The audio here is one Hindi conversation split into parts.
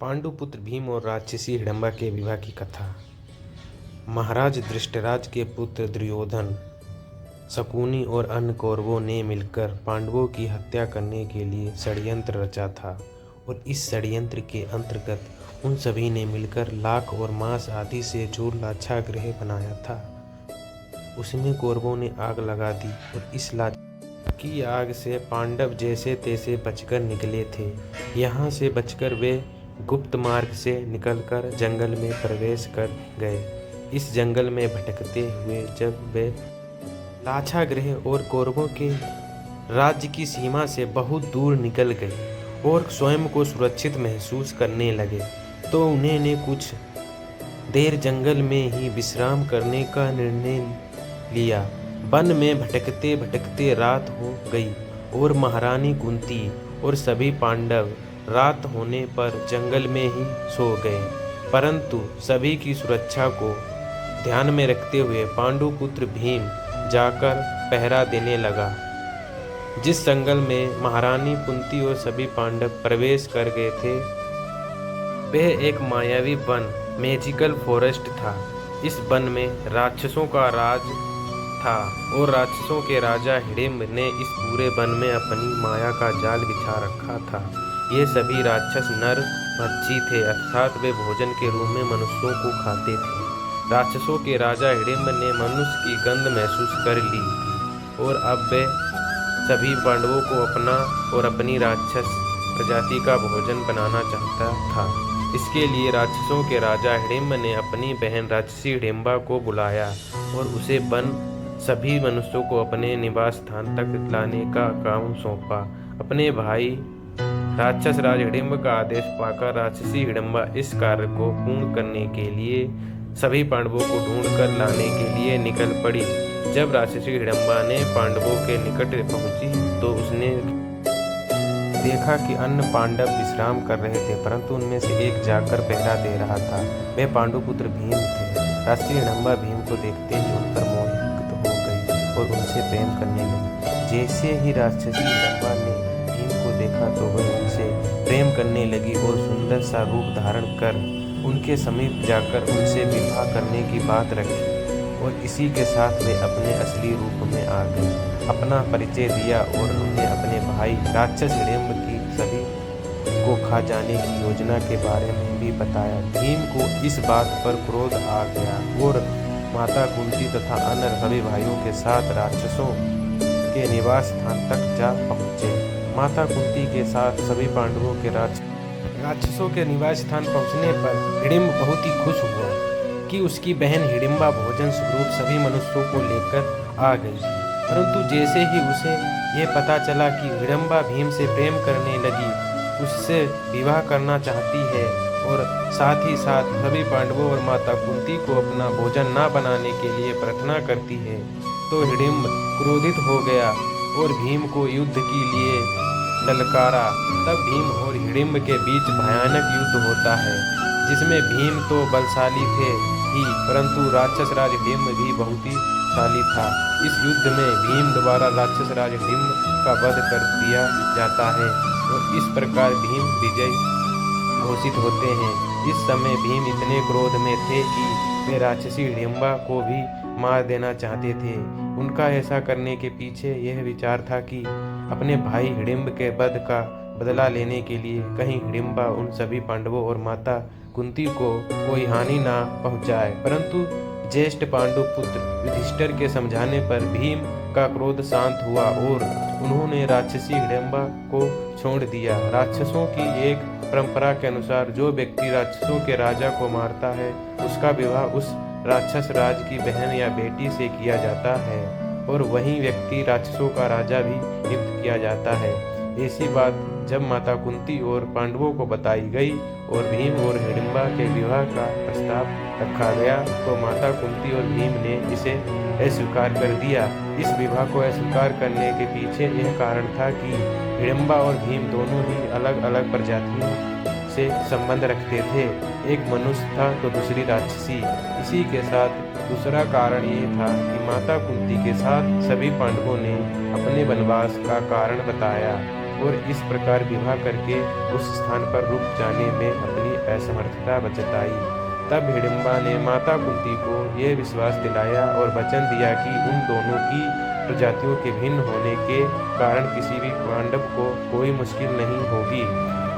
पांडुपुत्र भीम और राक्षसी हिडम्बा के विवाह की कथा। महाराज धृतराष्ट्र के पुत्र दुर्योधन, शकुनी और अन्य कौरवों ने मिलकर पांडवों की हत्या करने के लिए षड्यंत्र रचा था और इस षड्यंत्र के अंतर्गत उन सभी ने मिलकर लाख और मांस आदि से जो लाक्षागृह बनाया था उसमें कौरवों ने आग लगा दी और इस की आग से पांडव जैसे तैसे बचकर निकले थे। यहाँ से बचकर वे गुप्त मार्ग से निकलकर जंगल में प्रवेश कर गए। इस जंगल में भटकते हुए जब वे लाक्षागृह और कौरवों के राज्य की सीमा से बहुत दूर निकल गए और स्वयं को सुरक्षित महसूस करने लगे तो उन्होंने कुछ देर जंगल में ही विश्राम करने का निर्णय लिया। वन में भटकते भटकते रात हो गई और महारानी कुंती और सभी पांडव रात होने पर जंगल में ही सो गए। परंतु सभी की सुरक्षा को ध्यान में रखते हुए पांडुपुत्र भीम जाकर पहरा देने लगा। जिस जंगल में महारानी कुंती और सभी पांडव प्रवेश कर गए थे वह एक मायावी वन मैजिकल फॉरेस्ट था। इस वन में राक्षसों का राज था और राक्षसों के राजा हिडिंब ने इस पूरे वन में अपनी माया का जाल बिछा रखा था। ये सभी राक्षस नर भक्षी थे, अर्थात वे भोजन के रूप में मनुष्यों को खाते थे। राक्षसों के राजा हिडिंब ने मनुष्य की गंध महसूस कर ली थी और अब वे सभी पांडवों को अपना और अपनी राक्षस प्रजाति का भोजन बनाना चाहता था। इसके लिए राक्षसों के राजा हिडिंब ने अपनी बहन राक्षसी हिडिंबा को बुलाया और उसे सभी मनुष्यों को अपने निवास स्थान तक लाने का काम सौंपा। अपने भाई राक्षस राज हिडिंब का आदेश पाकर राक्षसी हिडिंबा इस कार्य को पूर्ण करने के लिए सभी पांडवों को ढूंढकर लाने के लिए निकल पड़ी। जब राक्षसी हिडिंबा ने पांडवों के निकट पहुंची तो उसने देखा कि अन्य पांडव विश्राम कर रहे थे, परंतु उनमें से एक जाकर पहरा दे रहा था। वे पांडुपुत्र भीम थे। राक्षसी हिडिंबा भीम को देखते ही उन पर मोहित हो गई और उनसे प्रेम करने लगी। जैसे ही राक्षसी हिडिंबा ने भीम को देखा तो वह उनसे प्रेम करने लगी और सुंदर सा रूप धारण कर उनके समीप जाकर उनसे विवाह करने की बात रखी और इसी के साथ वे अपने असली रूप में आ गए। अपना परिचय दिया और उन्हें अपने भाई राक्षस हिडिंब की सभी को खा जाने की योजना के बारे में भी बताया। भीम को इस बात पर क्रोध आ गया और माता कुंती तथा अन्य सभी भाइयों के साथ राक्षसों के निवास स्थान तक जा पहुँचे। माता कुंती के साथ सभी पांडवों के राक्षसों के निवास स्थान पहुँचने पर हिडिंब बहुत ही खुश हुआ कि उसकी बहन हिडिंबा भोजन स्वरूप सभी मनुष्यों को लेकर आ गई। परंतु जैसे ही उसे यह पता चला कि हिडिंबा भीम से प्रेम करने लगी, उससे विवाह करना चाहती है और साथ ही साथ सभी पांडवों और माता कुंती को अपना भोजन न बनाने के लिए प्रार्थना करती है, तो हिडिंब क्रोधित हो गया और भीम को युद्ध के लिए ललकारा। तब भीम और हिडिंब के बीच भयानक युद्ध होता है जिसमें भीम तो बलशाली थे ही, परंतु राक्षस राज हिडिंब भी बहुत ही शाली था। इस युद्ध में भीम द्वारा राक्षस राज हिडिंब का वध कर दिया जाता है और इस प्रकार भीम विजय घोषित होते हैं। इस समय भीम इतने क्रोध में थे कि वे राक्षसी हिडिंबा को भी मार देना चाहते थे। उनका ऐसा करने के पीछे यह विचार था कि अपने भाई हिडिंब के वध का बदला लेने के लिए कहीं हिडिंबा उन सभी पांडवों और माता कुंती को कोई हानि ना पहुंचाए। परंतु ज्येष्ठ पांडुपुत्र युधिष्ठिर के समझाने पर भीम का क्रोध शांत हुआ और उन्होंने राक्षसी हिडिंबा को छोड़ दिया। राक्षसों की एक परंपरा के अनुसार जो व्यक्ति राक्षसों के राजा को मारता है उसका विवाह उस राक्षस राज की बहन या बेटी से किया जाता है और वही व्यक्ति राक्षसों का राजा भी नियुक्त किया जाता है। ऐसी बात जब माता कुंती और पांडवों को बताई गई और भीम और हिडिंबा के विवाह का प्रस्ताव रखा गया तो माता कुंती और भीम ने इसे अस्वीकार कर दिया। इस विवाह को अस्वीकार करने के पीछे यह कारण था कि हिडिंबा और भीम दोनों ही अलग अलग प्रजातियों से संबंध रखते थे। एक मनुष्य था तो दूसरी राक्षसी। इसी के साथ दूसरा कारण ये था कि माता कुंती के साथ सभी पांडवों ने अपने वनवास का कारण बताया और इस प्रकार विवाह करके उस स्थान पर रुक जाने में अपनी असमर्थता जताई। तब हिडिंबा ने माता कुंती को यह विश्वास दिलाया और वचन दिया कि उन दोनों की प्रजातियों के भिन्न होने के कारण किसी भी पांडव को कोई मुश्किल नहीं होगी,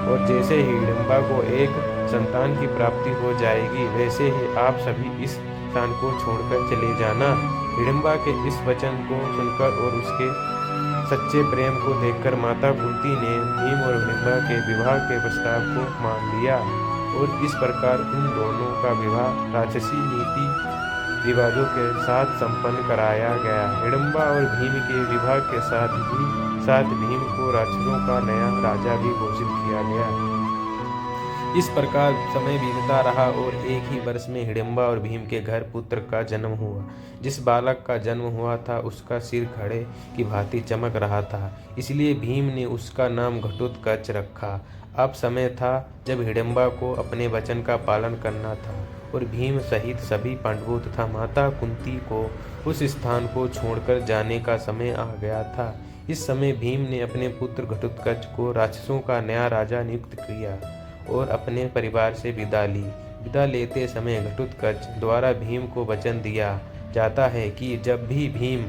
और जैसे ही हिडिंबा को एक संतान की प्राप्ति हो जाएगी वैसे ही आप सभी इस स्थान को छोड़कर चले जाना। हिडिंबा के इस वचन को सुनकर और उसके सच्चे प्रेम को देखकर माता कुंती ने भीम और हिडिंबा के विवाह के प्रस्ताव को मान लिया, और इस प्रकार उन दोनों का विवाह राक्षसी नीति रिवाजों के साथ संपन्न कराया गया। हिडिंबा और भीम के विवाह के साथ भीम को राक्षसों का नया राजा भी घोषित किया गया। इस प्रकार समय बीतता रहा और एक ही वर्ष में हिडिंबा और भीम के घर पुत्र का जन्म हुआ। जिस बालक का जन्म हुआ था उसका सिर घड़े की भांति चमक रहा था, इसलिए भीम ने उसका नाम घटोत्कच रखा। अब समय था जब हिडिंबा को अपने वचन का पालन करना था और भीम सहित सभी पांडवों तथा माता कुंती को उस स्थान को छोड़कर जाने का समय आ गया था। इस समय भीम ने अपने पुत्र घटोत्कच को राक्षसों का नया राजा नियुक्त किया और अपने परिवार से विदा ली। विदा लेते समय घटोत्कच द्वारा भीम को वचन दिया जाता है कि जब भी भीम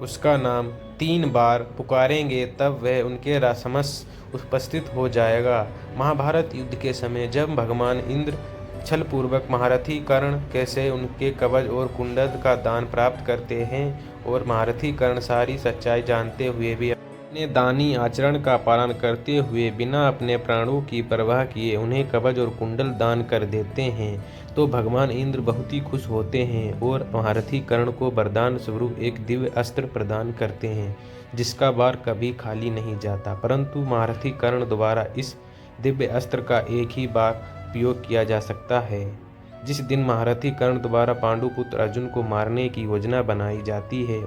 उसका नाम 3 बार पुकारेंगे तब वह उनके समक्ष उपस्थित हो जाएगा। महाभारत युद्ध के समय जब भगवान इंद्र छलपूर्वक महारथी कर्ण कैसे उनके कवच और कुंडल का दान प्राप्त करते हैं, और महारथी कर्ण सारी सच्चाई जानते हुए भी अपने दानी आचरण का पालन करते हुए बिना अपने प्राणों की परवाह किए उन्हें कवच और कुंडल दान कर देते हैं, तो भगवान इंद्र बहुत ही खुश होते हैं और महारथी कर्ण को वरदान स्वरूप एक दिव्य अस्त्र प्रदान करते हैं जिसका बार कभी खाली नहीं जाता। परंतु महारथी कर्ण द्वारा इस दिव्य अस्त्र का एक ही बार उपयोग किया जा सकता है। जिस दिन महारथी कर्ण द्वारा पांडुपुत्र अर्जुन को मारने की योजना बनाई जाती है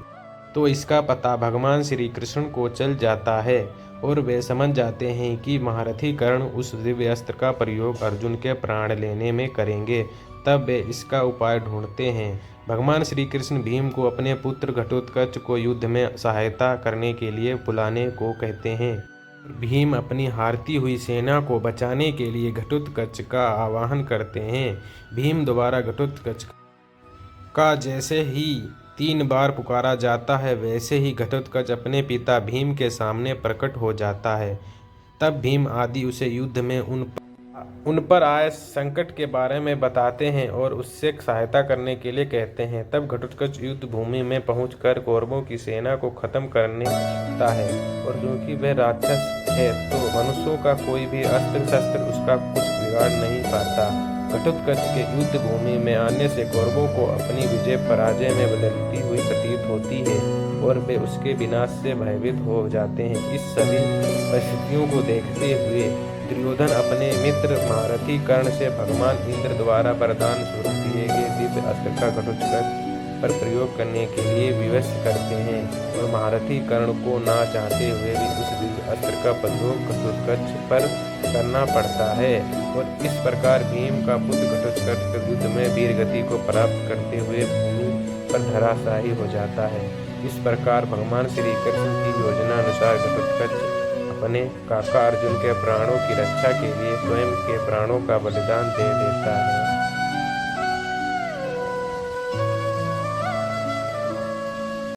तो इसका पता भगवान श्री कृष्ण को चल जाता है और वे समझ जाते हैं कि महारथी कर्ण उस दिव्य अस्त्र का प्रयोग अर्जुन के प्राण लेने में करेंगे। तब वे इसका उपाय ढूंढते हैं। भगवान श्री कृष्ण भीम को अपने पुत्र घटोत्कच को युद्ध में सहायता करने के लिए बुलाने को कहते हैं। भीम अपनी हारती हुई सेना को बचाने के लिए घटोत्कच का आवाहन करते हैं। भीम द्वारा घटोत्कच का जैसे ही 3 बार पुकारा जाता है वैसे ही घटोत्कच अपने पिता भीम के सामने प्रकट हो जाता है। तब भीम आदि उसे युद्ध में उन पर आए संकट के बारे में बताते हैं और उससे सहायता करने के लिए कहते हैं। तब घटोत्कच युद्ध भूमि में पहुंचकर कौरवों की सेना को खत्म करने लगता है, और क्योंकि वह राक्षस है तो मनुष्यों का कोई भी अस्त्र शस्त्र उसका कुछ बिगाड़ नहीं पाता। घटोत्कच के युद्ध भूमि में आने से कौरवों को अपनी विजय पराजय में बदलती हुई प्रतीत होती है और वे उसके विनाश से भयभीत हो जाते हैं। इस सभी परिस्थितियों को देखते हुए दुर्योधन अपने मित्र महारथी कर्ण से भगवान इंद्र द्वारा वरदान स्वरूप दिए गए दिव्य अस्त्र का घटोत्कच पर प्रयोग करने के लिए विवश करते हैं, और महारथी कर्ण को ना चाहते हुए भी उस दिव्य अस्त्र का प्रयोग घटोत्कच पर करना पड़ता है, और इस प्रकार भीम का पुत्र घटोत्कच युद्ध में वीर गति को प्राप्त करते हुए भूमि पर धराशायी हो जाता है। इस प्रकार भगवान श्री कृष्ण की योजना अनुसार घटोत्कच अपने काका अर्जुन के प्राणों की रक्षा के लिए स्वयं के प्राणों का बलिदान दे देता है।